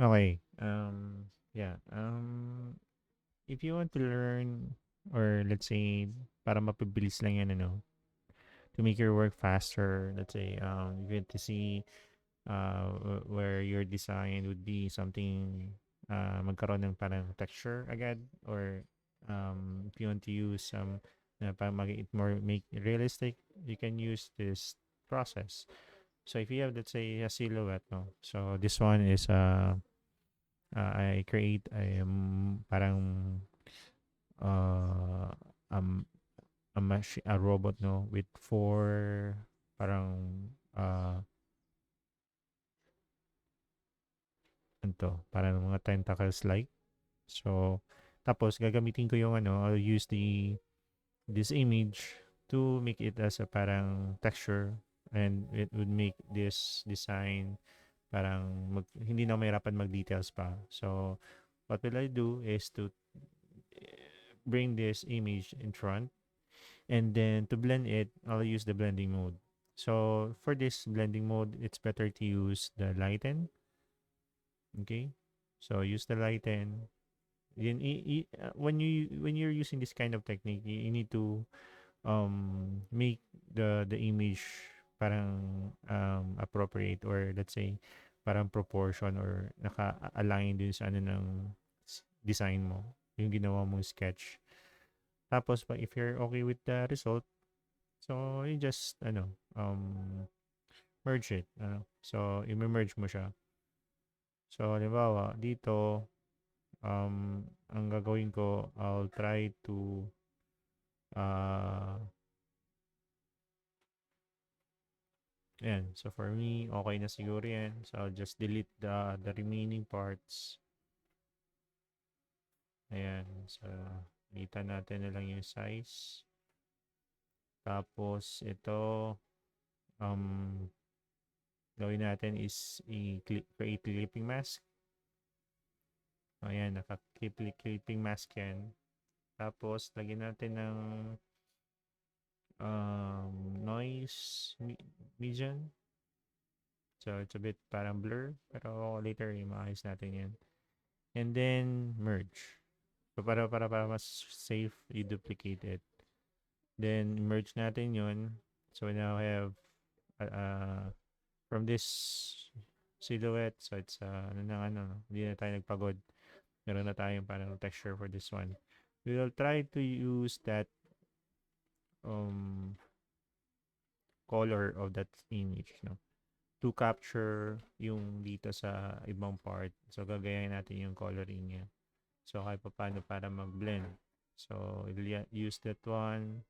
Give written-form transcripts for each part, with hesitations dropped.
Okay. Yeah. If you want to learn or let's say para mapabilis lang yan ano, to make your work faster, let's say you get to see where your design would be something magkaroon ng parang texture agad or if you want to use some para make it more make realistic, you can use this process. So if you have let's say a silhouette, no, so this one is I create a parang uh, um, a robot no with four parang parang mga tentacles like. So tapos gagamitin ko yung ano, I'll use this image to make it as a parang texture and it would make this design parang hindi na mahirapan mag-details pa. So what will I do is to bring this image in front. And then to blend it, I'll use the blending mode. So for this blending mode, it's better to use the lighten. Okay. So use the lighten. Then when you're using this kind of technique, you need to make the image parang appropriate or let's say parang proportion or naka-align din sa ano ng design mo, yung ginawa mong sketch. Tapos pa if you're okay with the result, so, you just, merge it. So, i-merge mo siya. So, halimbawa, dito, ang gagawin ko, I'll try to, uh, ayan. So, for me, okay na siguro yan. So, I'll just delete the remaining parts. Ayan. So, kita natin na lang yung size. Tapos, ito, um, gawin natin is create clipping mask. Ayan, naka-clipping mask yan. Tapos, lagyan natin ng noise median. So, it's a bit parang blur. Pero later, maayos natin yan. And then, merge. So, para mas safe, i-duplicate it. Then, merge natin yun. So, we now have from this silhouette. So, it's hindi na tayo nagpagod. Meron na tayong parang texture for this one. We will try to use that um, color of that image, no? To capture yung dito sa ibang part. So, gagayahin natin yung coloring niya. So, kahit pa paano para mag-blend. So, use that one.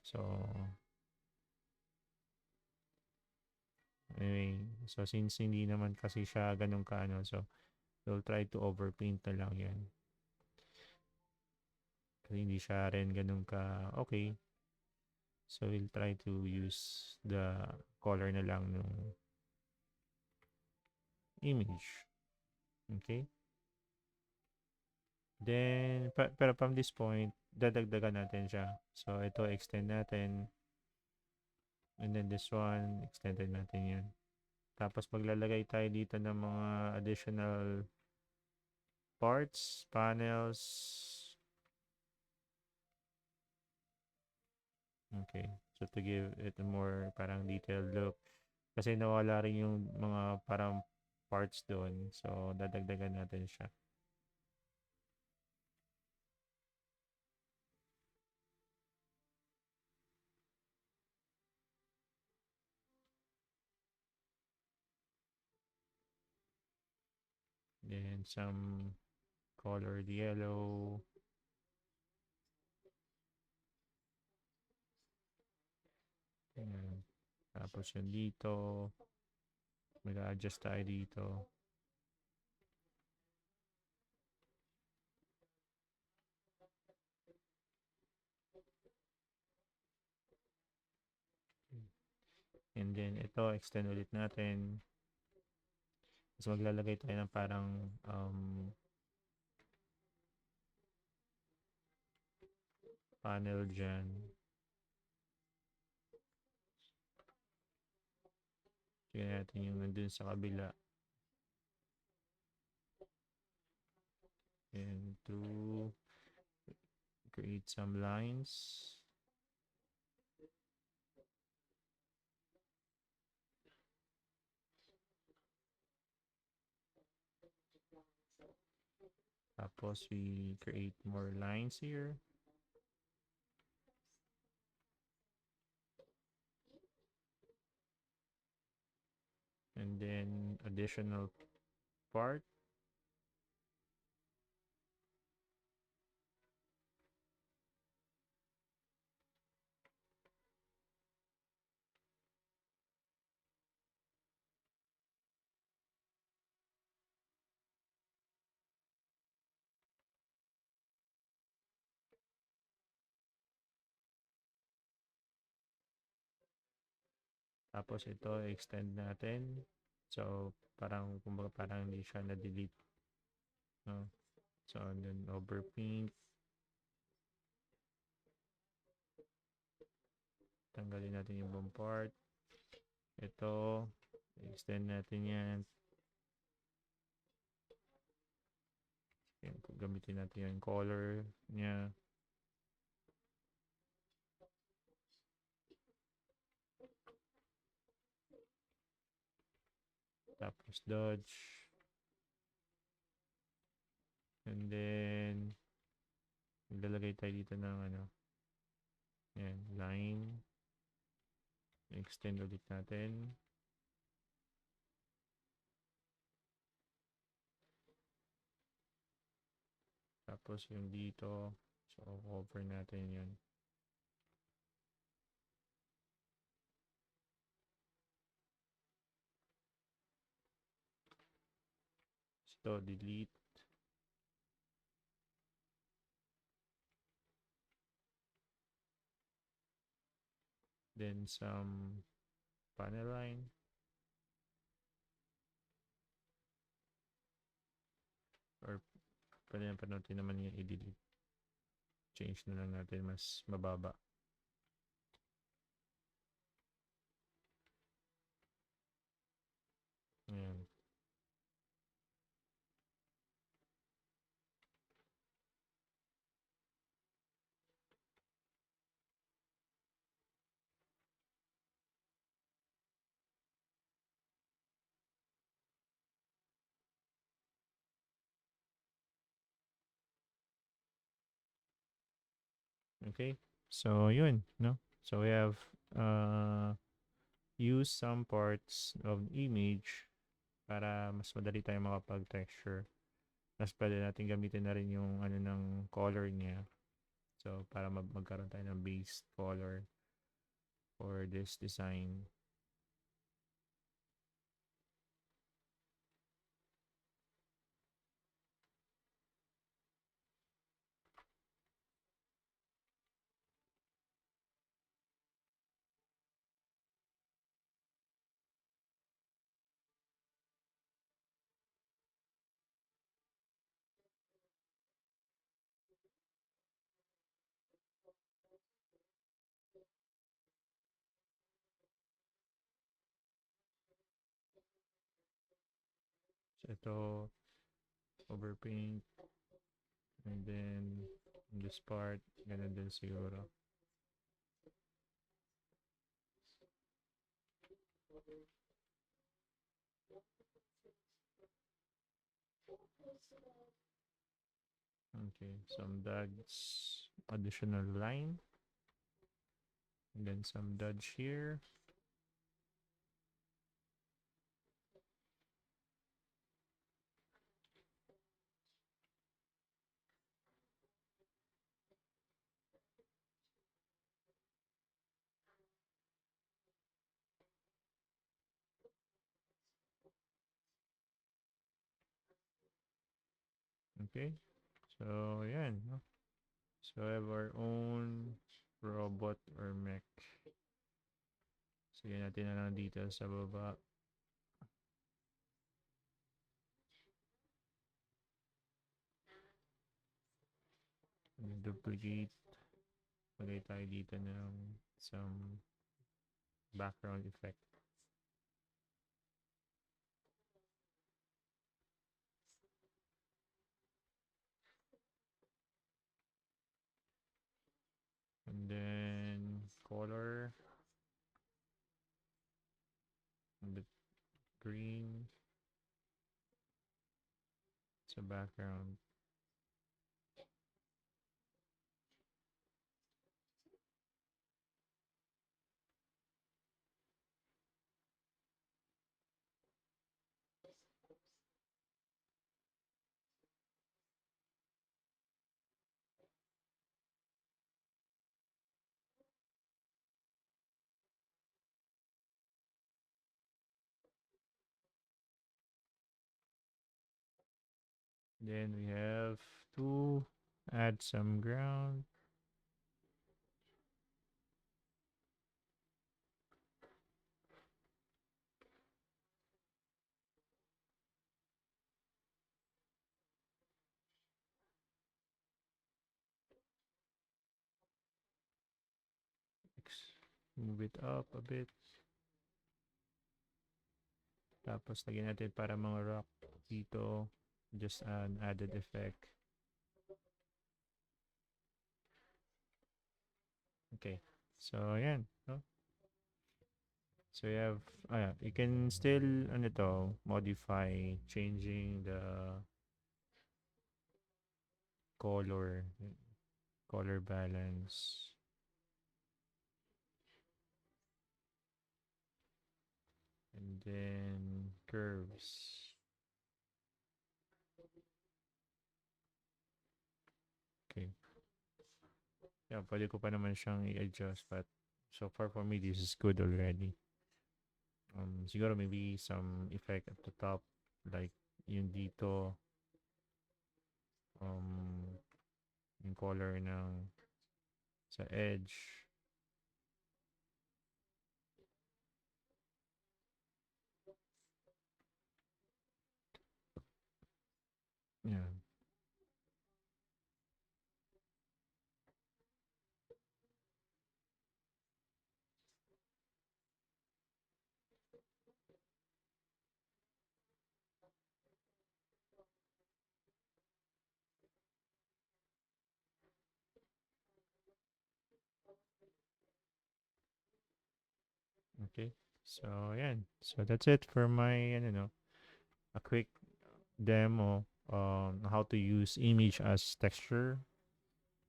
So, anyway. So, since hindi naman kasi siya ganun ka, ano, so, we'll try to overpaint na lang yan. Kasi hindi siya rin ganun ka okay. So, we'll try to use the color na lang ng image. Okay? Then, pero from this point, dadagdagan natin siya. So, ito, extend natin. And then this one, extended natin yun. Tapos, maglalagay tayo dito ng mga additional parts, panels. Okay. So, to give it a more parang detailed look. Kasi nawala rin yung mga parang parts doon. So, dadagdagan natin siya. Then, some colored yellow. Ayan. Tapos yun dito. Mag-adjust tayo dito. And then, ito, extend ulit natin. Tapos maglalagay tayo ng parang panel dyan. Tingnan natin yung nandun sa kabila. and to create some lines. Tapos we create more lines here. And then additional part. Tapos ito extend natin. So parang kumbaga parang hindi siya na-delete. No? So and then overpaint. Tanggalin natin yung buong part. Ito, extend natin yan. Yan, gamitin natin yung color niya. Tapos dodge. And then, maglalagay tayo dito ng ano. Yan, line. Extend ulit natin. Tapos yung dito, so cover natin yun. So, delete. Then some panel line. Or pwede naman yung i-delete. Change na lang natin mas mababa. Ayan. Okay. So, yun, no? So, we have used some parts of image para mas madali tayo makapag-texture. Tapos pwede natin gamitin na rin yung ano ng color niya. So, para magkaroon tayo ng base color for this design. So, ito, overpaint. And then, this part, ganun din siguro. Okay, some dots, additional line. And then some dodge here. Okay, so yan. No? So we have our own robot or mech. Sige natin na lang details sa baba. Duplicate. Lagay tayo dito ng some background effect. green sa background. Then we have to add some ground. Move it up a bit. Tapos lagyan natin para mga rock dito. Just an added effect. Okay. So, ayan. No? So, you have, yeah, you can still, ano to, modify, changing the color balance. And then, curves. Okay. Yeah, pwede ko pa naman siyang i-adjust, but so far for me, this is good already. Siguro maybe some effect at the top, like yung dito, yung color ng sa edge. Yeah. Okay. So, yan. So, that's it for my, a quick demo on how to use image as texture.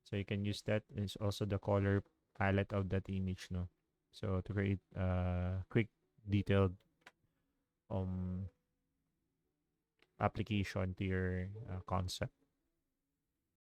So, you can use that. It's also the color palette of that image, no? So, to create a quick, detailed um application to your concept.